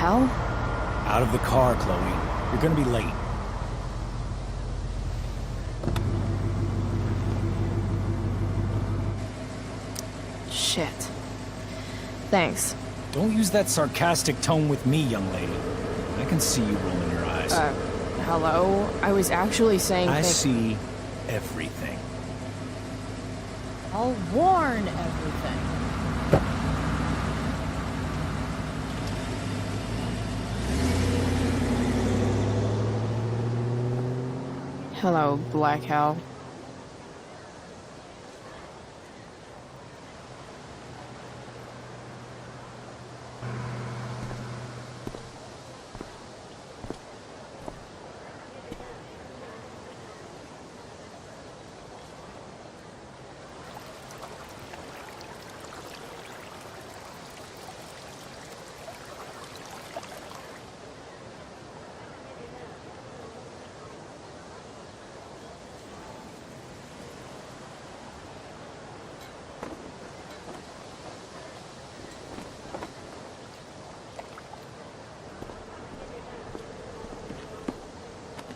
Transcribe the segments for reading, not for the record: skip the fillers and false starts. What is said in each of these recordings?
hell? Out of the car, Chloe. You're gonna be late. Shit. Thanks. Don't use that sarcastic tone with me, young lady. I can see you rolling your eyes. Hello? I was actually saying I see everything. I'll warn everything. Hello, Black Hell.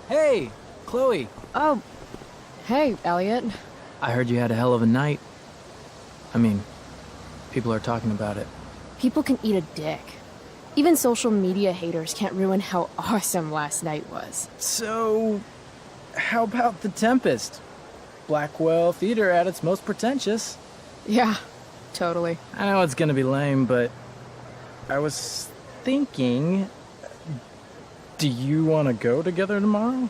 Hey, Chloe. Oh, hey, Elliot. I heard you had a hell of a night. I mean, people are talking about it. People can eat a dick. Even social media haters can't ruin how awesome last night was. So, how about The Tempest? Blackwell Theater at its most pretentious. Yeah, totally. I know it's gonna be lame, but I was thinking, do you want to go together tomorrow?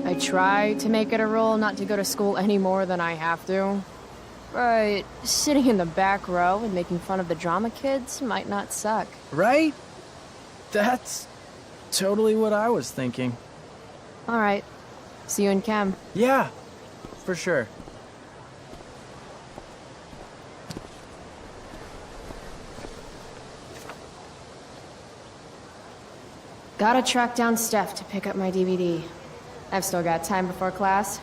I try to make it a rule not to go to school any more than I have to. But sitting in the back row and making fun of the drama kids might not suck. Right? That's totally what I was thinking. Alright. See you in chem. Yeah, for sure. Gotta track down Steph to pick up my DVD. I've still got time before class.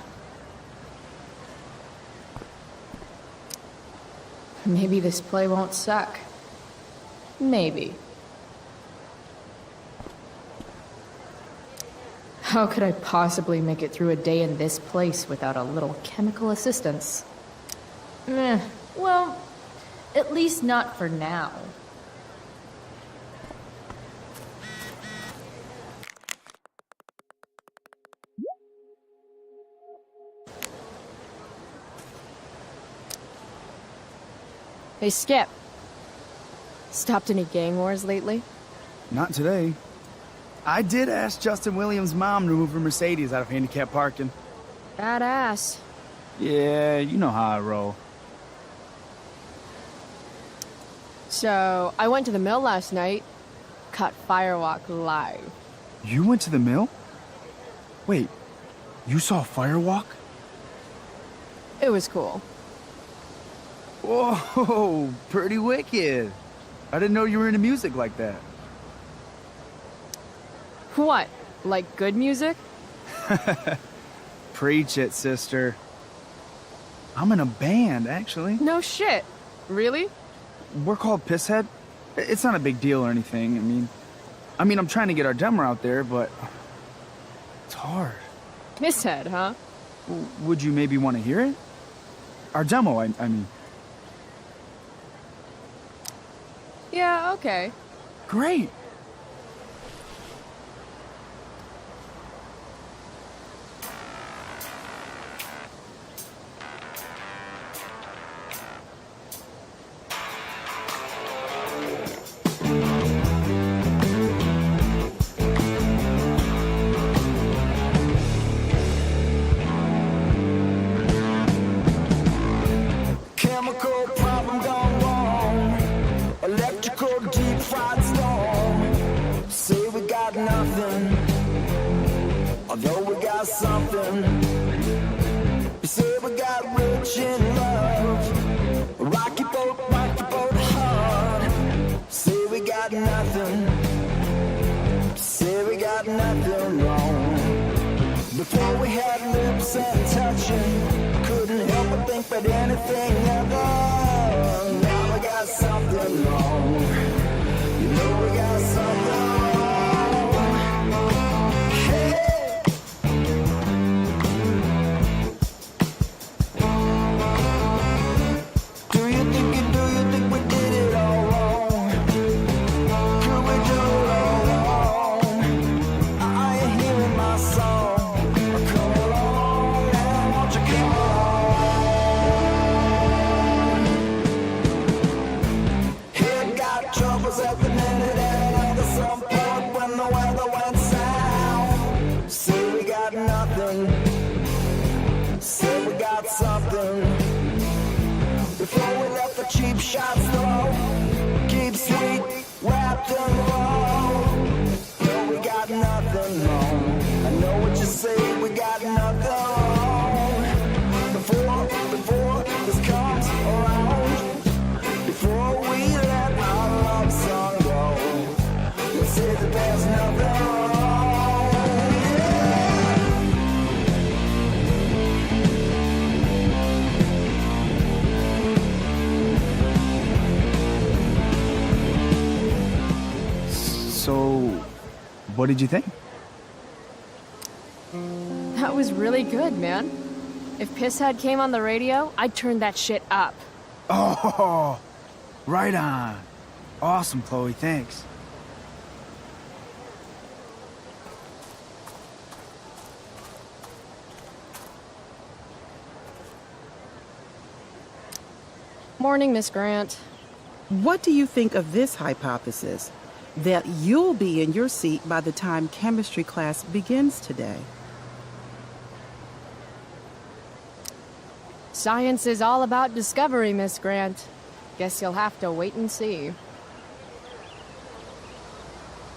Maybe this play won't suck. Maybe. How could I possibly make it through a day in this place without a little chemical assistance? Well, at least not for now. Hey, Skip. Stopped any gang wars lately? Not today. I did ask Justin Williams' mom to move her Mercedes out of handicap parking. Badass. Yeah, you know how I roll. So, I went to the mill last night. Caught Firewalk live. You went to the mill? Wait, you saw Firewalk? It was cool. Whoa, pretty wicked. I didn't know you were into music like that. What? Like good music? Preach it, sister. I'm in a band, actually. No shit. Really? We're called Pisshead. It's not a big deal or anything. I mean, I'm trying to get our demo out there, but it's hard. Pisshead, huh? Would you maybe want to hear it? Our demo, I mean. Yeah, okay. Great. Chemical problem gone wrong. Electrical deep fried storm. Say we got nothing, although we got something. Say we got rich in love. Rocky boat hard. Say we got nothing. Say we got nothing wrong. Before we had lips and touching, couldn't help but never think but anything ever. Now we got something wrong. You know we got something wrong. Hey. Do you think we did it all wrong? Could we do it all wrong? Are you hearing my song? Come along now, won't you come along? Head got troubles at the minute and at some point when the weather went south. Say we got nothing. Say we got something. Before we let the cheap shots throw, keep sweet, wrapped and raw. No, we got nothing wrong. I know what you say, we got nothing wrong. Before this comes around, before we let our love song go, let's say that there's nothing wrong. So, what did you think? That was really good, man. If Pisshead came on the radio, I'd turn that shit up. Oh, right on. Awesome, Chloe, thanks. Morning, Miss Grant. What do you think of this hypothesis? That you'll be in your seat by the time chemistry class begins today. Science is all about discovery, Miss Grant. Guess you'll have to wait and see.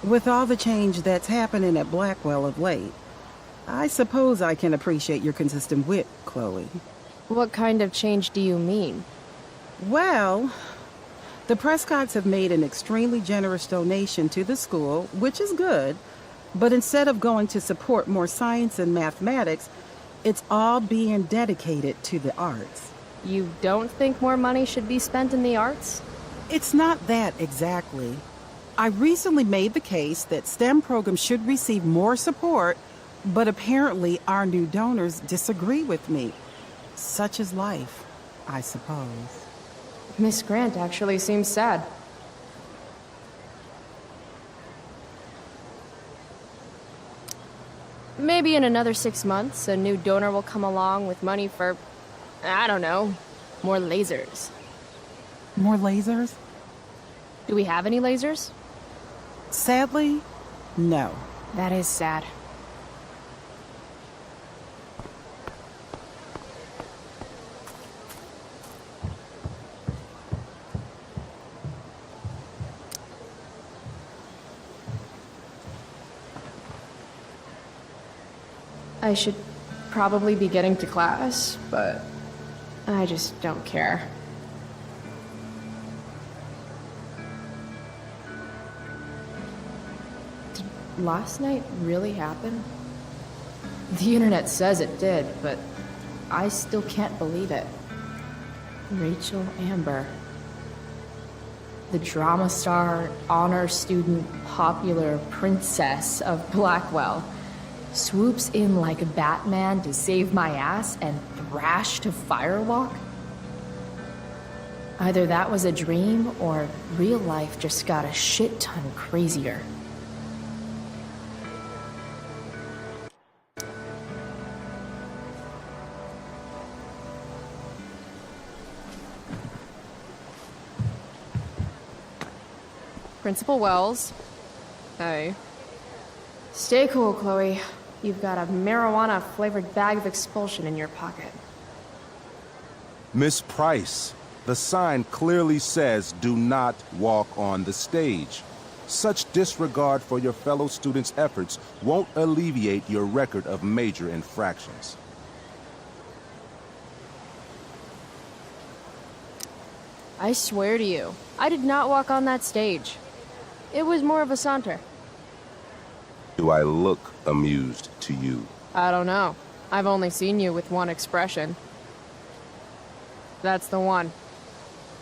With all the change that's happening at Blackwell of late, I suppose I can appreciate your consistent wit, Chloe. What kind of change do you mean? Well, the Prescotts have made an extremely generous donation to the school, which is good, but instead of going to support more science and mathematics, it's all being dedicated to the arts. You don't think more money should be spent in the arts? It's not that exactly. I recently made the case that STEM programs should receive more support, but apparently our new donors disagree with me. Such is life, I suppose. Miss Grant actually seems sad. Maybe in another 6 months, a new donor will come along with money for, I don't know, more lasers. More lasers? Do we have any lasers? Sadly, no. That is sad. I should probably be getting to class, but I just don't care. Did last night really happen? The internet says it did, but I still can't believe it. Rachel Amber. The drama star, honor student, popular princess of Blackwell swoops in like Batman to save my ass and thrash to firewalk? Either that was a dream or real life just got a shit ton crazier. Principal Wells. Hey. Stay cool, Chloe. You've got a marijuana-flavored bag of expulsion in your pocket. Miss Price, the sign clearly says do not walk on the stage. Such disregard for your fellow students' efforts won't alleviate your record of major infractions. I swear to you, I did not walk on that stage. It was more of a saunter. Do I look amused to you? I don't know. I've only seen you with one expression. That's the one.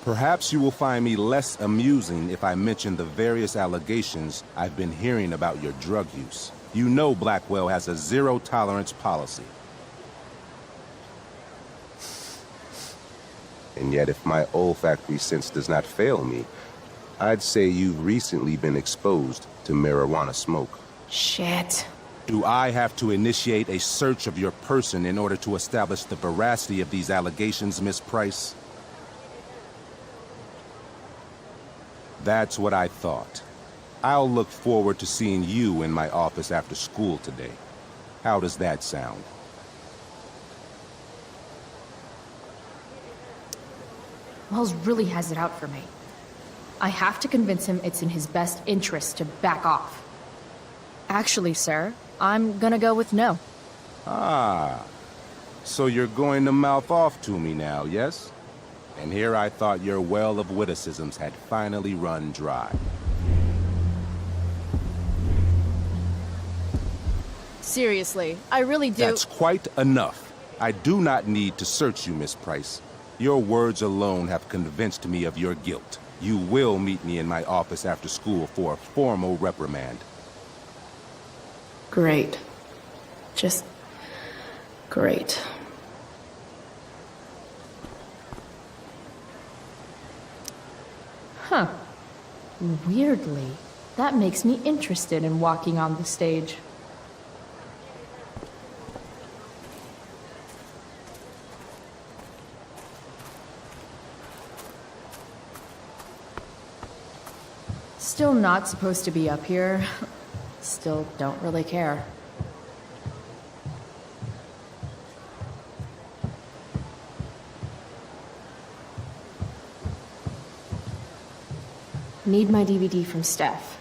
Perhaps you will find me less amusing if I mention the various allegations I've been hearing about your drug use. You know Blackwell has a zero-tolerance policy. And yet, if my olfactory sense does not fail me, I'd say you've recently been exposed to marijuana smoke. Shit. Do I have to initiate a search of your person in order to establish the veracity of these allegations, Miss Price? That's what I thought. I'll look forward to seeing you in my office after school today. How does that sound? Wells really has it out for me. I have to convince him it's in his best interest to back off. Actually, sir, I'm gonna go with no. Ah, so you're going to mouth off to me now, yes? And here I thought your well of witticisms had finally run dry. Seriously, I really do. That's quite enough. I do not need to search you, Miss Price. Your words alone have convinced me of your guilt. You will meet me in my office after school for a formal reprimand. Great. Just great. Huh. Weirdly, that makes me interested in walking on the stage. Still not supposed to be up here. Still don't really care. Need my DVD from Steph.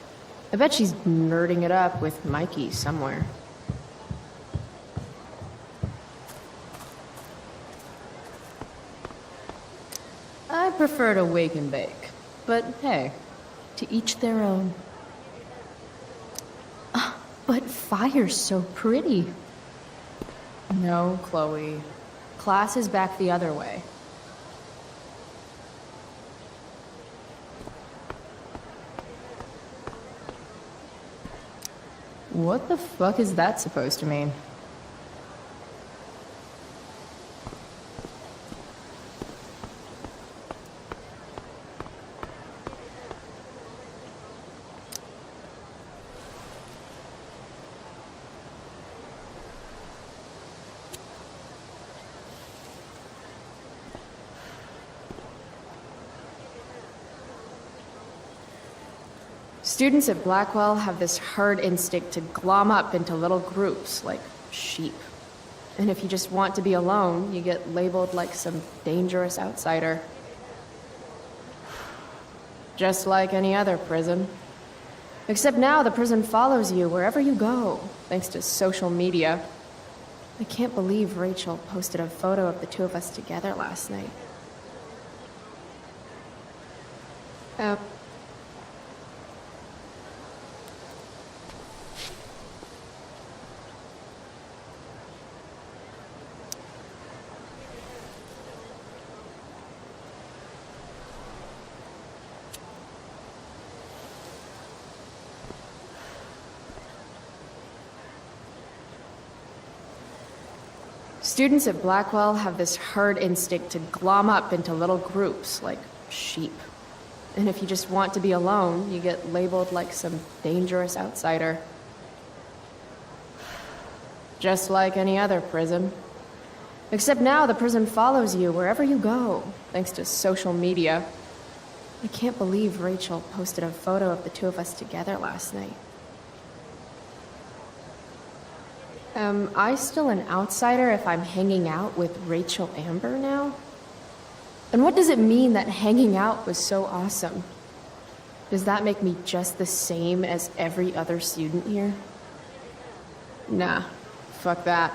I bet she's nerding it up with Mikey somewhere. I prefer to wake and bake, but hey, to each their own. But fire's so pretty. No, Chloe. Class is back the other way. What the fuck is that supposed to mean? Students at Blackwell have this herd instinct to glom up into little groups, like sheep. And if you just want to be alone, you get labeled like some dangerous outsider. Just like any other prison. Except now the prison follows you wherever you go, thanks to social media. I can't believe Rachel posted a photo of the two of us together last night. Students at Blackwell have this herd instinct to glom up into little groups, like sheep. And if you just want to be alone, you get labeled like some dangerous outsider. Just like any other prison. Except now the prison follows you wherever you go, thanks to social media. I can't believe Rachel posted a photo of the two of us together last night. Am I still an outsider if I'm hanging out with Rachel Amber now? And what does it mean that hanging out was so awesome? Does that make me just the same as every other student here? Nah, fuck that.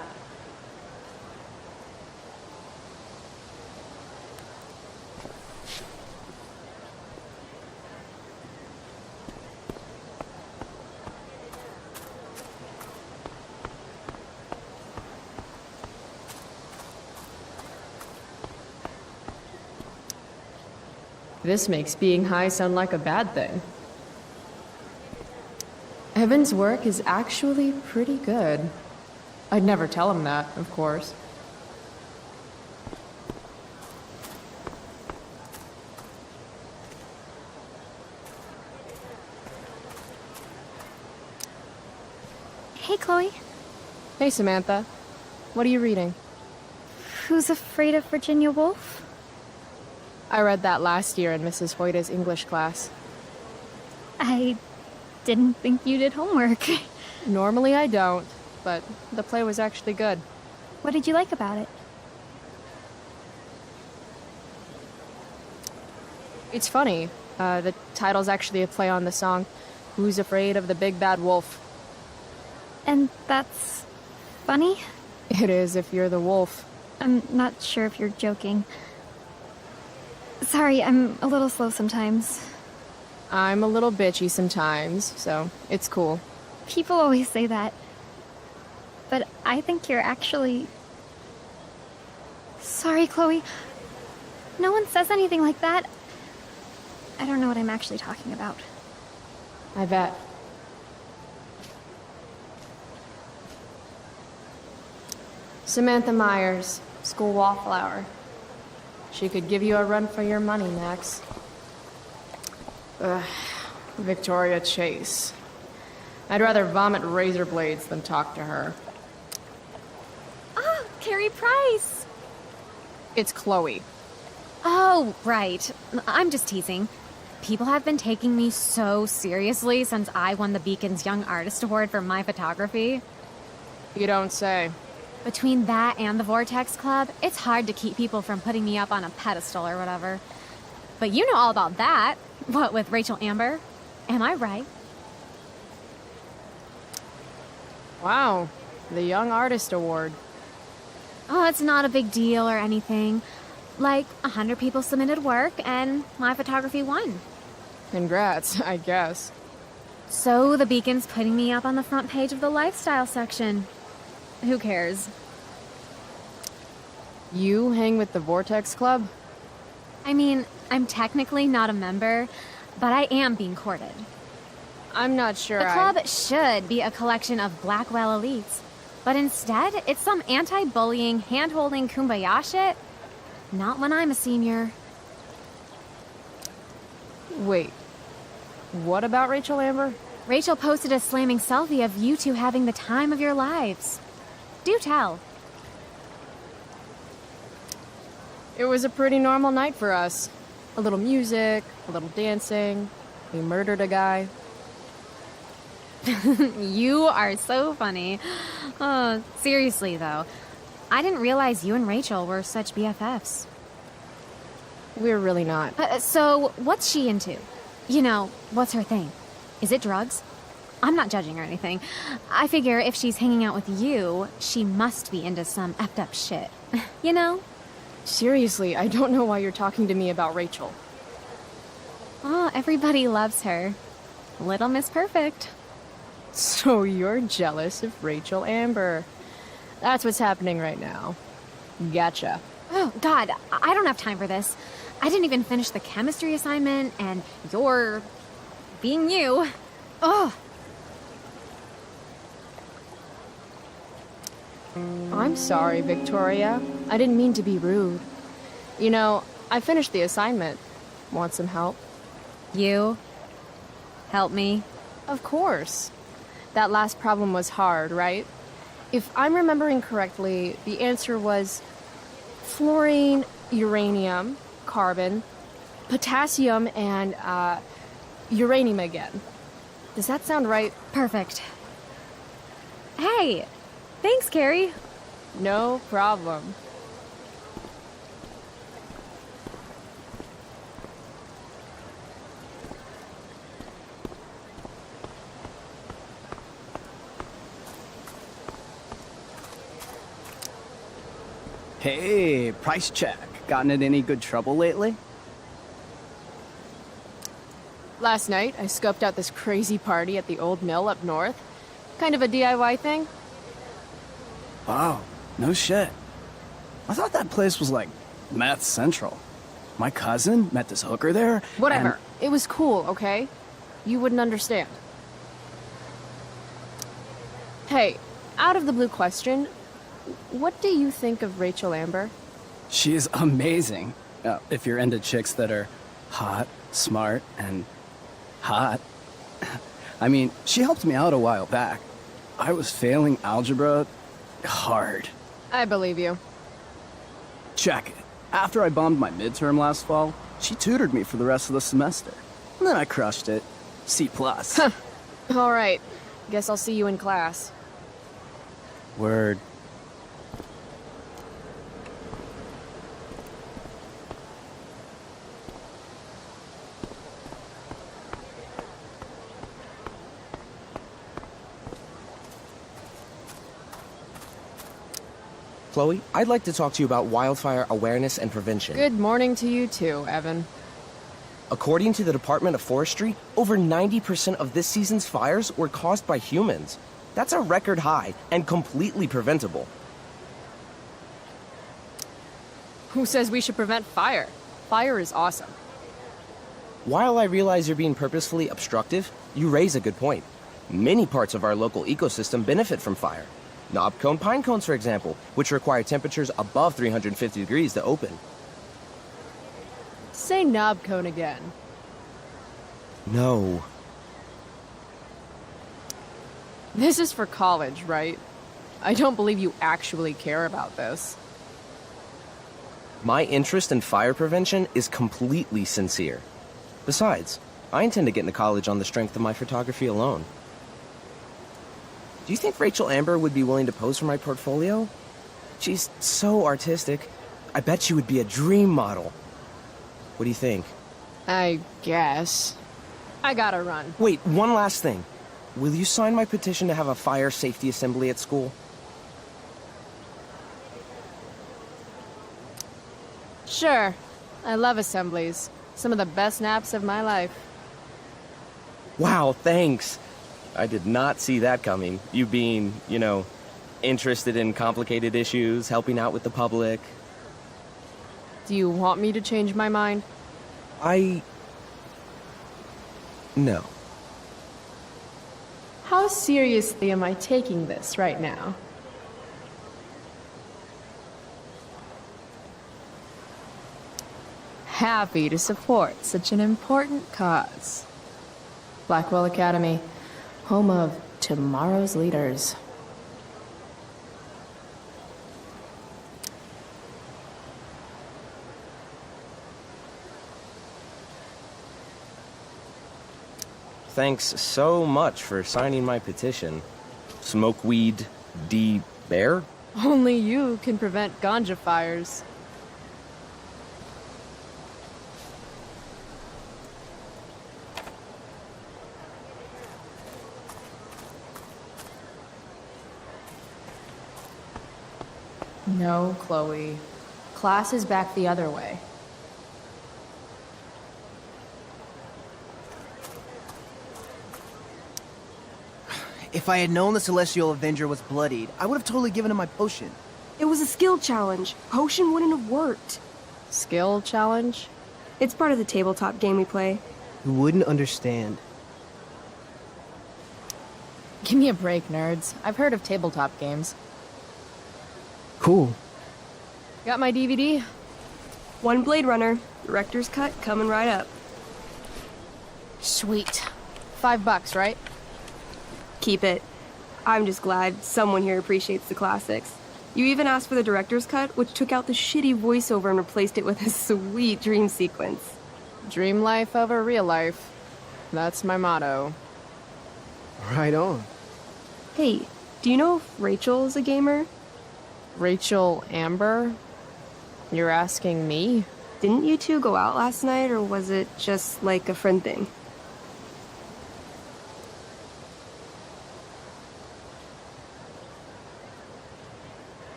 This makes being high sound like a bad thing. Evan's work is actually pretty good. I'd never tell him that, of course. Hey, Chloe. Hey, Samantha. What are you reading? Who's Afraid of Virginia Woolf? I read that last year in Mrs. Hoyta's English class. I didn't think you did homework. Normally I don't, but the play was actually good. What did you like about it? It's funny. The title's actually a play on the song, Who's Afraid of the Big Bad Wolf? And that's funny? It is if you're the wolf. I'm not sure if you're joking. Sorry, I'm a little slow sometimes. I'm a little bitchy sometimes, so it's cool. People always say that. But I think you're actually... Sorry, Chloe. No one says anything like that. I don't know what I'm actually talking about. I bet. Samantha Myers, school wallflower. She could give you a run for your money, Max. Ugh, Victoria Chase. I'd rather vomit razor blades than talk to her. Oh, Carrie Price! It's Chloe. Oh, right. I'm just teasing. People have been taking me so seriously since I won the Beacon's Young Artist Award for my photography. You don't say. Between that and the Vortex Club, it's hard to keep people from putting me up on a pedestal or whatever. But you know all about that. What with Rachel Amber? Am I right? Wow, the Young Artist Award. Oh, it's not a big deal or anything. Like, 100 people submitted work, and my photography won. Congrats, I guess. So the Beacon's putting me up on the front page of the lifestyle section. Who cares? You hang with the Vortex Club? I mean, I'm technically not a member, but I am being courted. I'm not sure The club should be a collection of Blackwell elites, but instead, it's some anti-bullying, hand-holding kumbaya shit. Not when I'm a senior. Wait, what about Rachel Amber? Rachel posted a slamming selfie of you two having the time of your lives. Do tell. It was a pretty normal night for us. A little music, a little dancing. We murdered a guy. You are so funny. Oh, seriously, though. I didn't realize you and Rachel were such BFFs. We're really not. So, what's she into? You know, what's her thing? Is it drugs? I'm not judging or anything. I figure if she's hanging out with you, she must be into some effed up shit. You know? Seriously, I don't know why you're talking to me about Rachel. Oh, everybody loves her. Little Miss Perfect. So you're jealous of Rachel Amber. That's what's happening right now. Gotcha. Oh, God, I don't have time for this. I didn't even finish the chemistry assignment, and you're... being you. Oh. I'm sorry, Victoria. I didn't mean to be rude. You know, I finished the assignment. Want some help? You? Help me? Of course. That last problem was hard, right? If I'm remembering correctly, the answer was fluorine, uranium, carbon, potassium, and uranium again. Does that sound right? Perfect. Hey! Thanks, Carrie. No problem. Hey, price check. Gotten in any good trouble lately? Last night, I scoped out this crazy party at the old mill up north. Kind of a DIY thing. Wow, no shit. I thought that place was like meth central. My cousin met this hooker there. Whatever. and- It was cool, okay? You wouldn't understand. Hey, out of the blue question, what do you think of Rachel Amber? She's amazing. If you're into chicks that are hot, smart, and hot. I mean, she helped me out a while back. I was failing algebra hard. I believe you. Check it. After I bombed my midterm last fall, she tutored me for the rest of the semester. And then I crushed it. C+. All right. Guess I'll see you in class. Word. Chloe, I'd like to talk to you about wildfire awareness and prevention. Good morning to you too, Evan. According to the Department of Forestry, over 90% of this season's fires were caused by humans. That's a record high and completely preventable. Who says we should prevent fire? Fire is awesome. While I realize you're being purposefully obstructive, you raise a good point. Many parts of our local ecosystem benefit from fire. Knobcone pine cones, for example, which require temperatures above 350 degrees to open. Say knob cone again. No. This is for college, right? I don't believe you actually care about this. My interest in fire prevention is completely sincere. Besides, I intend to get into college on the strength of my photography alone. Do you think Rachel Amber would be willing to pose for my portfolio? She's so artistic. I bet she would be a dream model. What do you think? I guess. I gotta run. Wait, one last thing. Will you sign my petition to have a fire safety assembly at school? Sure. I love assemblies. Some of the best naps of my life. Wow, thanks. I did not see that coming. You being, interested in complicated issues, helping out with the public. Do you want me to change my mind? No. How seriously am I taking this right now? Happy to support such an important cause. Blackwell Academy, home of tomorrow's leaders. Thanks so much for signing my petition. Smokeweed D. Bear? Only you can prevent ganja fires. No, Chloe. Class is back the other way. If I had known the Celestial Avenger was bloodied, I would have totally given him my potion. It was a skill challenge. Potion wouldn't have worked. Skill challenge? It's part of the tabletop game we play. You wouldn't understand. Give me a break, nerds. I've heard of tabletop games. Cool. Got my DVD? One Blade Runner, director's cut coming right up. Sweet. $5, right? Keep it. I'm just glad someone here appreciates the classics. You even asked for the director's cut, which took out the shitty voiceover and replaced it with a sweet dream sequence. Dream life over real life. That's my motto. Right on. Hey, do you know if Rachel is a gamer? Rachel Amber? You're asking me? Didn't you two go out last night, or was it just like a friend thing?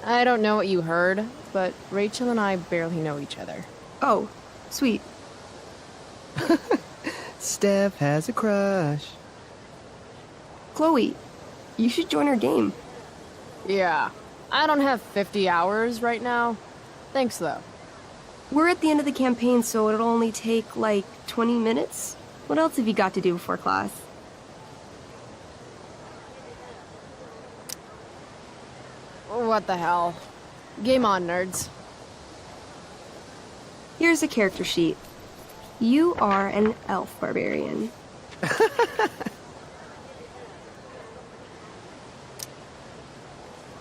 I don't know what you heard, but Rachel and I barely know each other. Oh, sweet. Steph has a crush. Chloe, you should join our game. Yeah, I don't have 50 hours right now. Thanks, though. We're at the end of the campaign, so it'll only take, like, 20 minutes. What else have you got to do before class? What the hell? Game on, nerds. Here's a character sheet. You are an elf barbarian.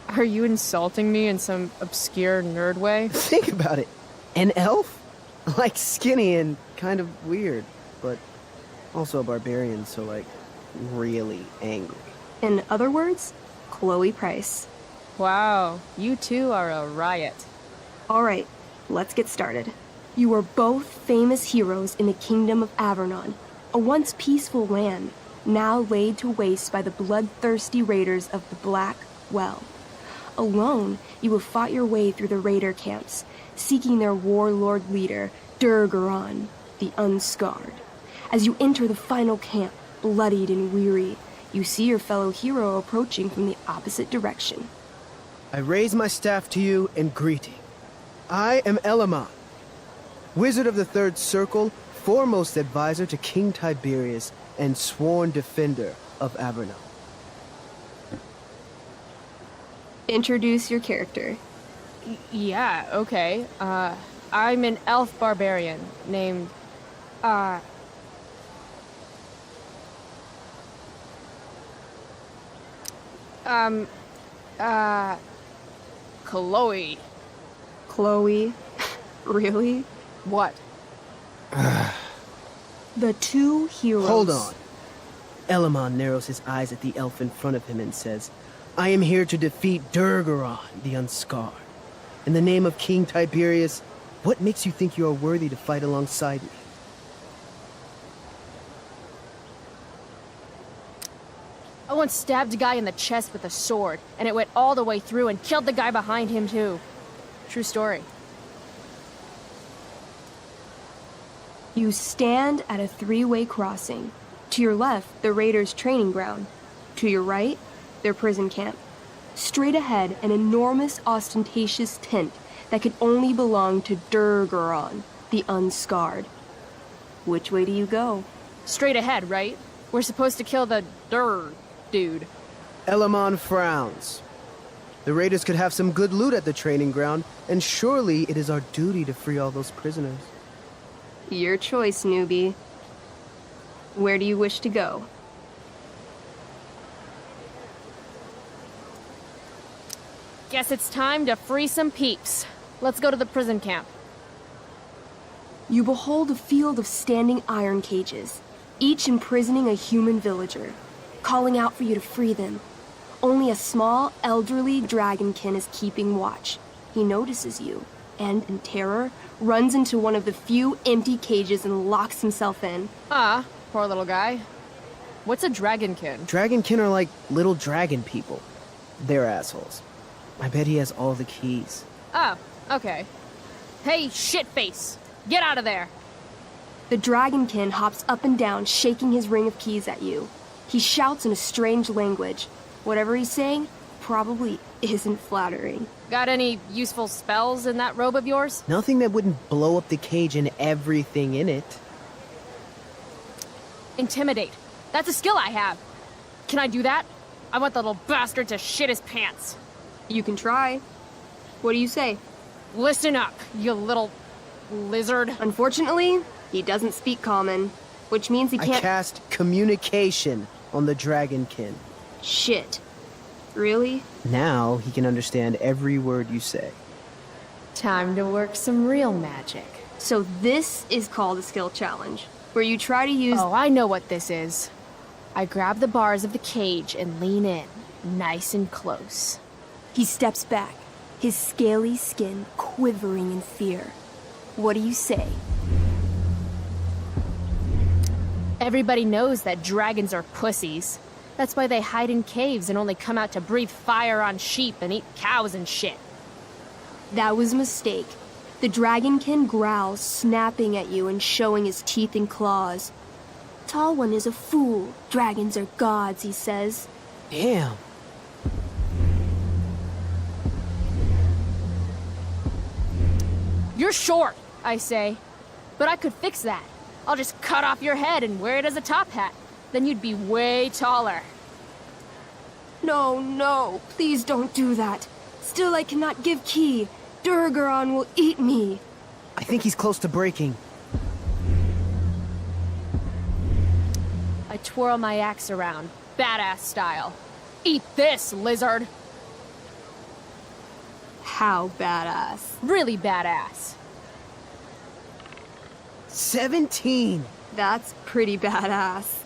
Are you insulting me in some obscure nerd way? Think about it. An elf? Like skinny and kind of weird, but also a barbarian, so like really angry. In other words, Chloe Price. Wow, you two are a riot. All right, let's get started. You are both famous heroes in the Kingdom of Avernon, a once peaceful land, now laid to waste by the bloodthirsty raiders of the Black Well. Alone, you have fought your way through the raider camps, seeking their warlord leader, Durgaron, the Unscarred. As you enter the final camp, bloodied and weary, you see your fellow hero approaching from the opposite direction. I raise my staff to you in greeting. I am Elamon, Wizard of the Third Circle, foremost advisor to King Tiberius, and sworn defender of Avernon. Introduce your character. Yeah, okay. I'm an elf barbarian named, Chloe. Chloe? Really? What? The two heroes. Hold on. Elamon narrows his eyes at the elf in front of him and says, I am here to defeat Durgaron, the Unscarred. In the name of King Tiberius, what makes you think you are worthy to fight alongside me? I once stabbed a guy in the chest with a sword, and it went all the way through and killed the guy behind him, too. True story. You stand at a three-way crossing. To your left, the raiders' training ground. To your right, their prison camp. Straight ahead, an enormous, ostentatious tent that could only belong to Durgaron, the Unscarred. Which way do you go? Straight ahead, right? We're supposed to kill the dude. Elamon frowns. The raiders could have some good loot at the training ground, and surely it is our duty to free all those prisoners. Your choice, newbie. Where do you wish to go? Guess it's time to free some peeps. Let's go to the prison camp. You behold a field of standing iron cages, each imprisoning a human villager, calling out for you to free them. Only a small, elderly dragonkin is keeping watch. He notices you, and in terror, runs into one of the few empty cages and locks himself in. Poor little guy. What's a dragonkin? Dragonkin are like little dragon people. They're assholes. I bet he has all the keys. Oh, okay. Hey, shitface! Get out of there! The dragonkin hops up and down, shaking his ring of keys at you. He shouts in a strange language. Whatever he's saying probably isn't flattering. Got any useful spells in that robe of yours? Nothing that wouldn't blow up the cage and everything in it. Intimidate. That's a skill I have. Can I do that? I want the little bastard to shit his pants. You can try. What do you say? Listen up, you little lizard. Unfortunately, he doesn't speak common, which means he can't— I cast communication on the dragonkin. Shit. Really? Now he can understand every word you say. Time to work some real magic. So this is called a skill challenge, where you try to use— Oh, I know what this is. I grab the bars of the cage and lean in, nice and close. He steps back, his scaly skin quivering in fear. What do you say? Everybody knows that dragons are pussies. That's why they hide in caves and only come out to breathe fire on sheep and eat cows and shit. That was a mistake. The dragonkin growls, snapping at you and showing his teeth and claws. Tall One is a fool. Dragons are gods, he says. Damn. You're short, I say. But I could fix that. I'll just cut off your head and wear it as a top hat. Then you'd be way taller. No, no, please don't do that. Still, I cannot give key. Durgaron will eat me. I think he's close to breaking. I twirl my axe around, badass style. Eat this, lizard! How badass. Really badass. 17! That's pretty badass.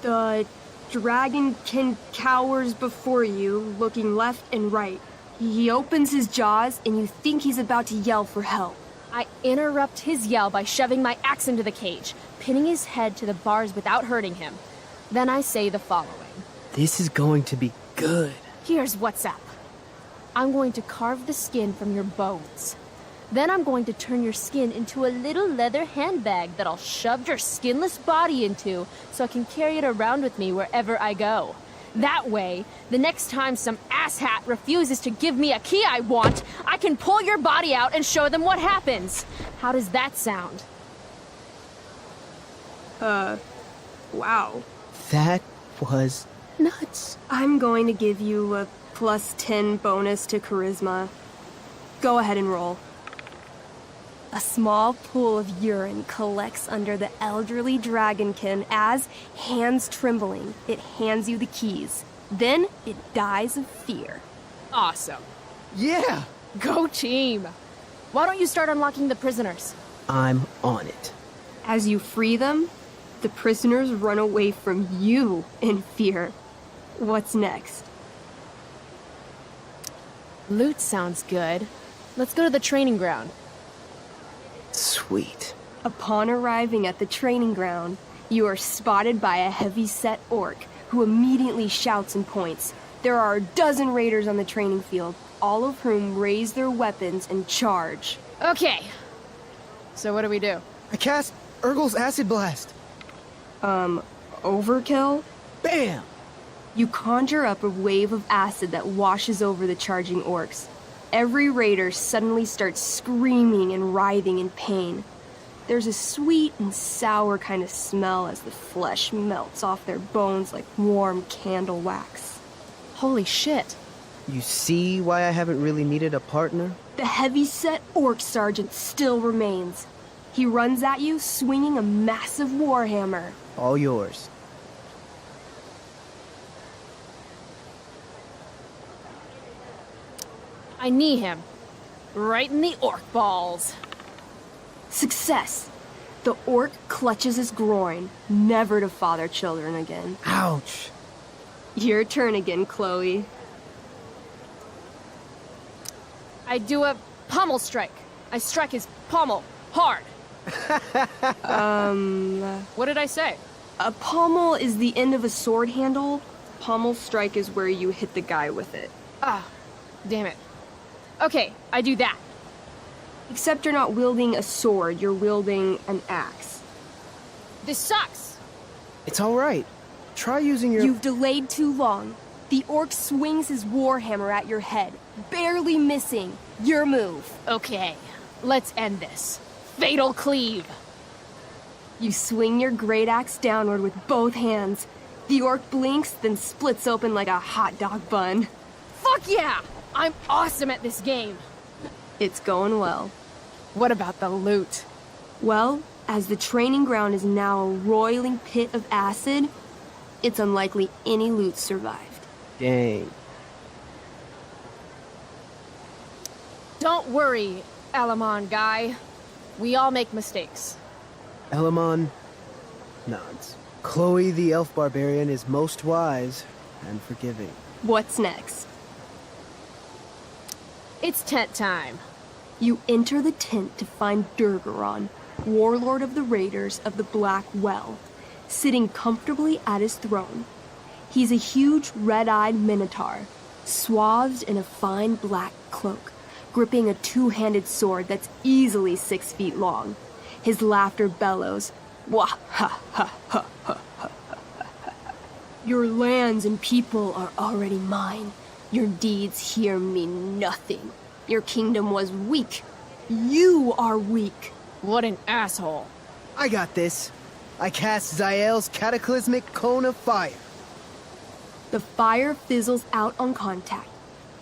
The dragonkin cowers before you, looking left and right. He opens his jaws, and you think he's about to yell for help. I interrupt his yell by shoving my axe into the cage, pinning his head to the bars without hurting him. Then I say the following. This is going to be good. Here's what's up. I'm going to carve the skin from your bones. Then I'm going to turn your skin into a little leather handbag that I'll shove your skinless body into so I can carry it around with me wherever I go. That way, the next time some asshat refuses to give me a key I want, I can pull your body out and show them what happens. How does that sound? Wow. That was nuts. I'm going to give you a +10 bonus to charisma. Go ahead and roll. A small pool of urine collects under the elderly dragonkin as, hands trembling, it hands you the keys. Then it dies of fear. Awesome. Yeah! Go team! Why don't you start unlocking the prisoners? I'm on it. As you free them, the prisoners run away from you in fear. What's next? Loot sounds good. Let's go to the training ground. Sweet. Upon arriving at the training ground, you are spotted by a heavy-set orc who immediately shouts and points. There are a dozen raiders on the training field, all of whom raise their weapons and charge. Okay. So what do we do? I cast Urgel's Acid Blast. Overkill? Bam! You conjure up a wave of acid that washes over the charging orcs. Every raider suddenly starts screaming and writhing in pain. There's a sweet and sour kind of smell as the flesh melts off their bones like warm candle wax. Holy shit. You see why I haven't really needed a partner? The heavy-set orc sergeant still remains. He runs at you swinging a massive warhammer. All yours. I knee him. Right in the orc balls. Success! The orc clutches his groin, never to father children again. Ouch! Your turn again, Chloe. I do a pommel strike. I strike his pommel hard. What did I say? A pommel is the end of a sword handle. Pommel strike is where you hit the guy with it. Ah, damn it. Okay, I do that. Except you're not wielding a sword, you're wielding an axe. This sucks. It's all right. Try using your... You've delayed too long. The orc swings his warhammer at your head, barely missing. Your move. Okay, let's end this. Fatal cleave. You swing your great axe downward with both hands. The orc blinks, then splits open like a hot dog bun. Fuck yeah! I'm awesome at this game. It's going well. What about the loot? Well, as the training ground is now a roiling pit of acid, it's unlikely any loot survived. Dang. Don't worry, Elamon guy. We all make mistakes. Elamon nods. Chloe the elf barbarian is most wise and forgiving. What's next? It's tent time. You enter the tent to find Durgaron, warlord of the Raiders of the Black Well, sitting comfortably at his throne. He's a huge red-eyed minotaur, swathed in a fine black cloak, gripping a two-handed sword that's easily 6 feet long. His laughter bellows, "Wah ha ha ha ha ha ha. Your lands and people are already mine. Your deeds here mean nothing. Your kingdom was weak. You are weak. What an asshole. I got this. I cast Zael's cataclysmic cone of fire. The fire fizzles out on contact.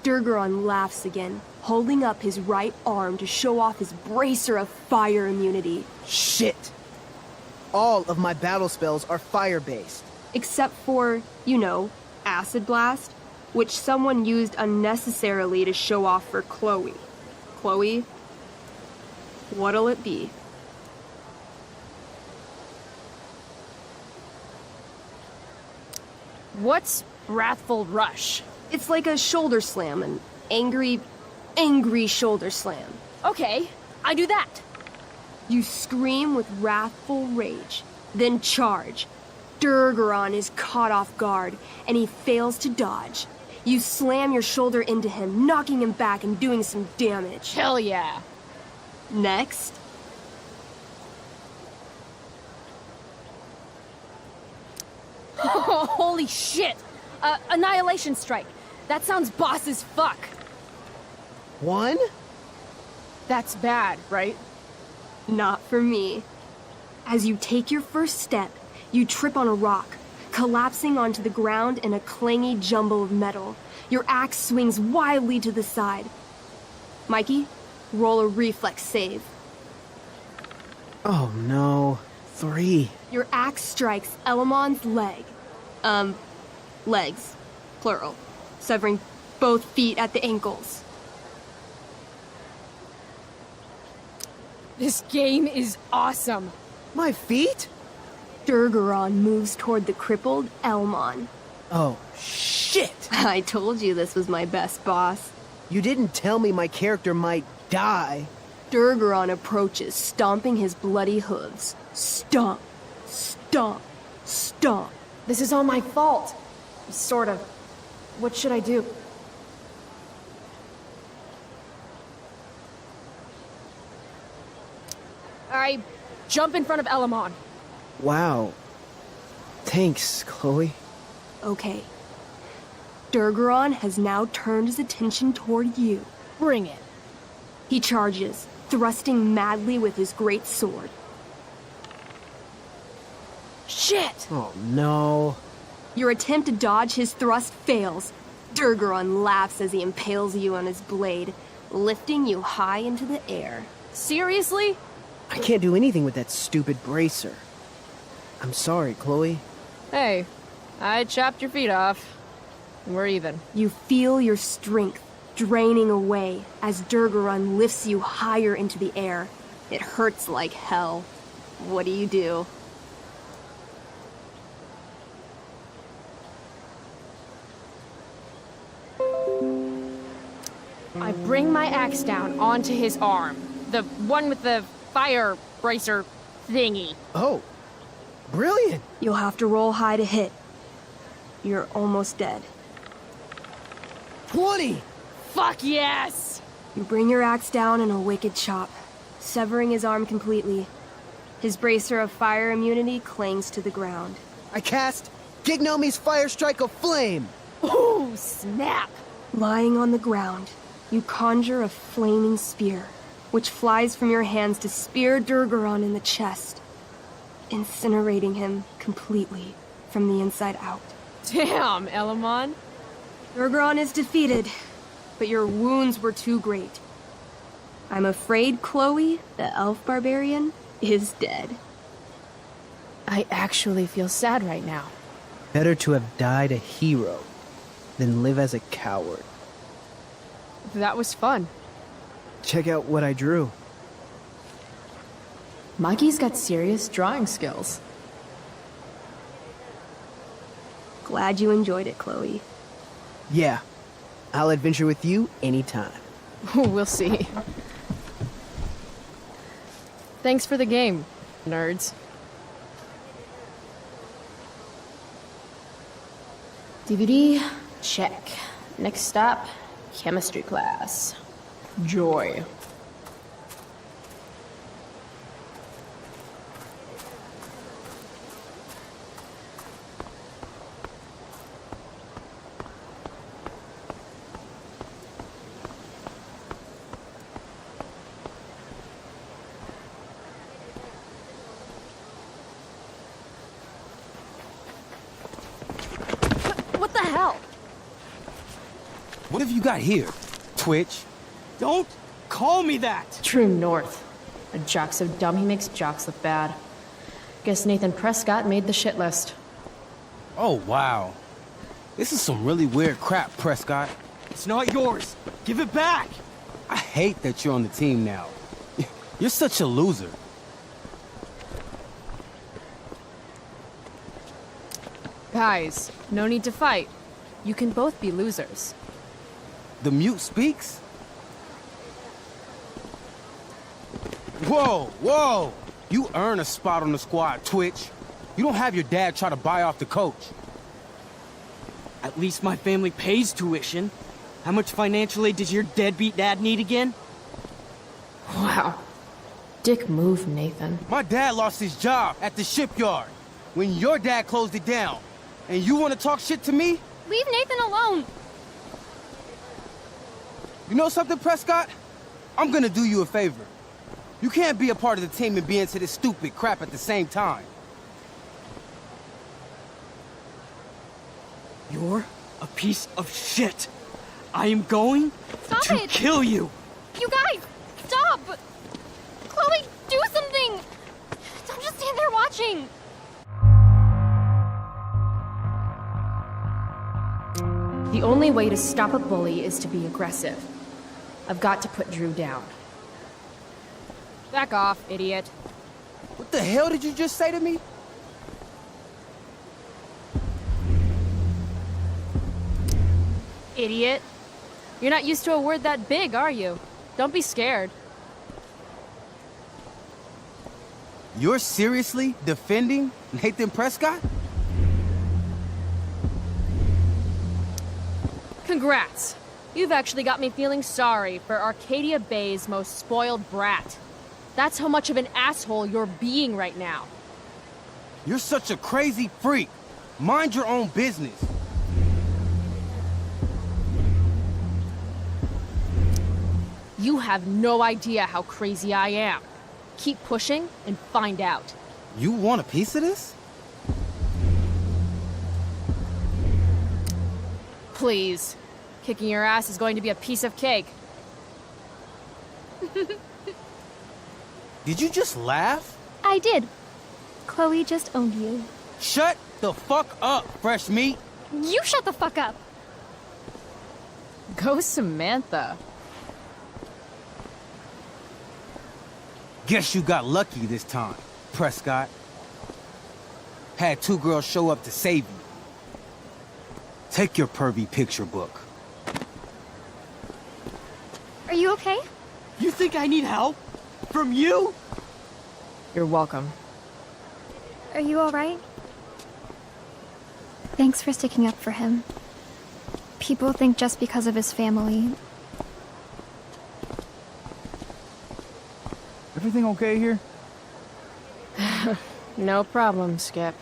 Durgaron laughs again, holding up his right arm to show off his bracer of fire immunity. Shit! All of my battle spells are fire-based. Except for, you know, Acid Blast, which someone used unnecessarily to show off for Chloe. Chloe, what'll it be? What's Wrathful Rush? It's like a shoulder slam, an angry shoulder slam. Okay, I do that. You scream with wrathful rage, then charge. Durgaron is caught off guard, and he fails to dodge. You slam your shoulder into him, knocking him back and doing some damage. Hell yeah. Next. Holy shit! Annihilation Strike. That sounds boss as fuck. One? That's bad, right? Not for me. As you take your first step, you trip on a rock, collapsing onto the ground in a clangy jumble of metal. Your axe swings wildly to the side. Mikey, roll a reflex save. Oh no. 3. Your axe strikes Elamon's leg. Legs. Plural. Severing both feet at the ankles. This game is awesome. My feet? Durgaron moves toward the crippled Elmon. Oh, shit! I told you this was my best boss. You didn't tell me my character might die. Durgaron approaches, stomping his bloody hooves. Stomp, stomp, stomp. This is all my fault. Sort of. What should I do? I jump in front of Elamon. Wow. Thanks, Chloe. Okay. Durgaron has now turned his attention toward you. Bring it. He charges, thrusting madly with his great sword. Shit! Oh no. Your attempt to dodge his thrust fails. Durgaron laughs as he impales you on his blade, lifting you high into the air. Seriously? I can't do anything with that stupid bracer. I'm sorry, Chloe. Hey, I chopped your feet off. We're even. You feel your strength draining away as Durgaron lifts you higher into the air. It hurts like hell. What do? I bring my axe down onto his arm. The one with the fire bracer thingy. Oh, brilliant! You'll have to roll high to hit. You're almost dead. 20! Fuck yes! You bring your axe down in a wicked chop, severing his arm completely. His bracer of fire immunity clings to the ground. I cast Gignomi's Fire Strike of Flame! Ooh, snap! Lying on the ground, you conjure a flaming spear, which flies from your hands to spear Durgaron in the chest, incinerating him completely from the inside out. Damn, Elamon. Durgaron is defeated, but your wounds were too great. I'm afraid Chloe, the elf barbarian, is dead. I actually feel sad right now. Better to have died a hero than live as a coward. That was fun. Check out what I drew. Mikey's got serious drawing skills. Glad you enjoyed it, Chloe. Yeah, I'll adventure with you anytime. We'll see. Thanks for the game, nerds. DVD, check. Next stop, chemistry class. Joy. hell? What have you got here? Twitch? Don't call me that! True north. A jock so dumb he makes jocks look bad. Guess Nathan Prescott made the shit list. Oh, wow. This is some really weird crap, Prescott. It's not yours. Give it back! I hate that you're on the team now. You're such a loser. Guys, no need to fight. You can both be losers. The mute speaks? Whoa, whoa! You earn a spot on the squad, Twitch. You don't have your dad try to buy off the coach. At least my family pays tuition. How much financial aid does your deadbeat dad need again? Wow. Dick move, Nathan. My dad lost his job at the shipyard when your dad closed it down. And you want to talk shit to me? Leave Nathan alone. You know something, Prescott? I'm gonna do you a favor. You can't be a part of the team and be into this stupid crap at the same time. You're a piece of shit. I am going Stop to it. kill you. You guys, stop! Chloe, do something! Don't just stand there watching! The only way to stop a bully is to be aggressive. I've got to put Drew down. Back off, idiot. What the hell did you just say to me? Idiot. You're not used to a word that big, are you? Don't be scared. You're seriously defending Nathan Prescott? Congrats. You've actually got me feeling sorry for Arcadia Bay's most spoiled brat. That's how much of an asshole you're being right now. You're such a crazy freak. Mind your own business. You have no idea how crazy I am. Keep pushing and find out. You want a piece of this? Please. Kicking your ass is going to be a piece of cake. Did you just laugh? I did. Chloe just owned you. Shut the fuck up, fresh meat. You shut the fuck up. Go Samantha. Guess you got lucky this time, Prescott. Had two girls show up to save you. Take your pervy picture book. Are you okay? You think I need help? From you? You're welcome. Are you alright? Thanks for sticking up for him. People think just because of his family. Everything okay here? No problem, Skip.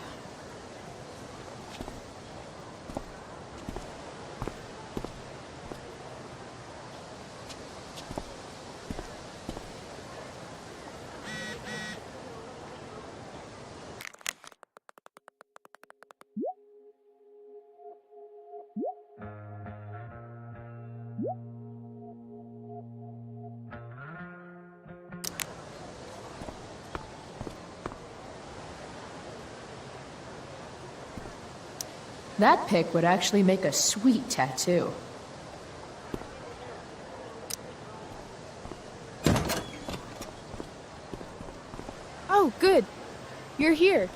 That pic would actually make a sweet tattoo. Oh, good. You're here.